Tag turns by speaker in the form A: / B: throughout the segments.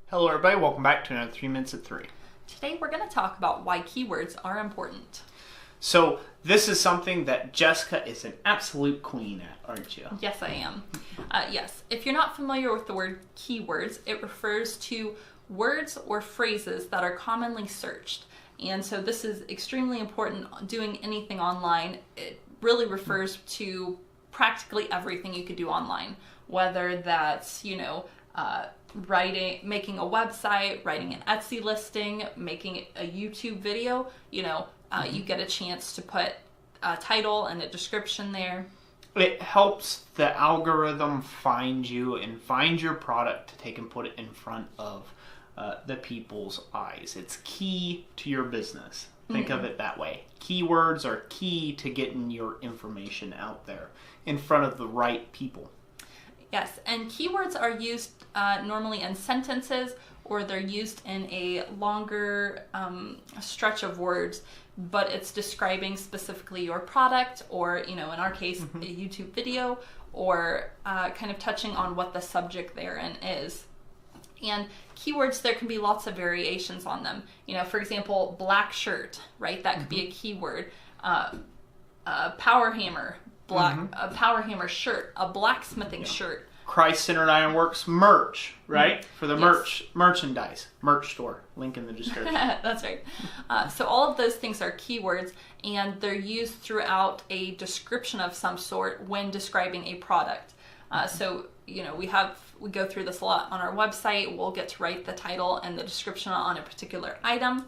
A: Hello everybody, welcome back to another 3 Minutes at 3.
B: Today we're going to talk about why keywords are important.
A: So this is something that Jessica is an absolute queen at, aren't you?
B: Yes, I am. Yes, if you're not familiar with the word keywords, it refers to words or phrases that are commonly searched. And so this is extremely important doing anything online. It really refers to practically everything you could do online, whether that's, making a website, writing an Etsy listing, making a YouTube video, you get a chance to put a title and a description there.
A: It helps the algorithm find you and find your product to take and put it in front of the people's eyes. It's key to your business. Think of it that way. Keywords are key to getting your information out there in front of the right people.
B: Yes, and keywords are used normally in sentences, or they're used in a longer stretch of words, but it's describing specifically your product, or, in our case, a YouTube video, or kind of touching on what the subject therein is. And keywords, there can be lots of variations on them. For example, black shirt, right? That could be a keyword. Power hammer. A power hammer shirt, a blacksmithing shirt.
A: Christ-centered Ironworks merch, right? For the merchandise, merch store, link in the description.
B: That's right. So all of those things are keywords, and they're used throughout a description of some sort when describing a product. So we go through this a lot on our website. We'll get to write the title and the description on a particular item.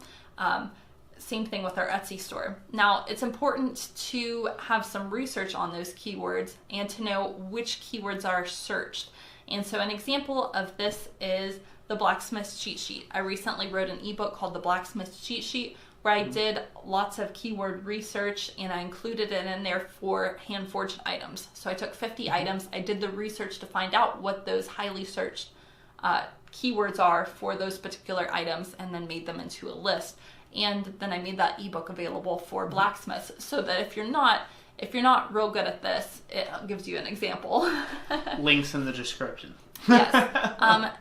B: Same thing with our Etsy store. Now, it's important to have some research on those keywords and to know which keywords are searched. And so an example of this is the Blacksmith cheat sheet. I recently wrote an ebook called the Blacksmith cheat sheet, where I did lots of keyword research, and I included it in there for hand-forged items. So I took 50 items. I did the research to find out what those highly searched keywords are for those particular items, and then made them into a list. And then I made that ebook available for blacksmiths, so that if you're not real good at this, it gives you an example.
A: Links in the description.
B: Yes.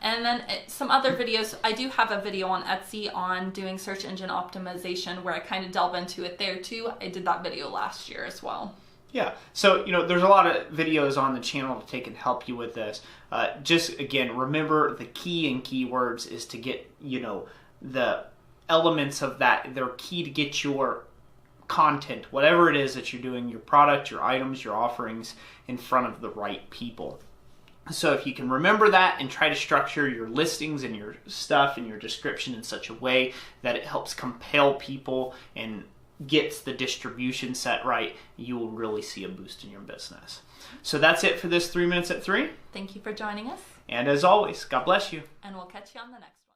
B: And then some other videos. I do have a video on Etsy on doing search engine optimization, where I kind of delve into it there too. I did that video last year as well.
A: Yeah, so there's a lot of videos on the channel to take and help you with this. Just again, remember the key in keywords is to get the elements of that. They're key to get your content, whatever it is that you're doing, your product, your items, your offerings, in front of the right people. So if you can remember that and try to structure your listings and your stuff and your description in such a way that it helps compel people and gets the distribution set right, you will really see a boost in your business. So that's it for this 3 Minutes at 3.
B: Thank you for joining us.
A: And as always, God bless you.
B: And we'll catch you on the next one.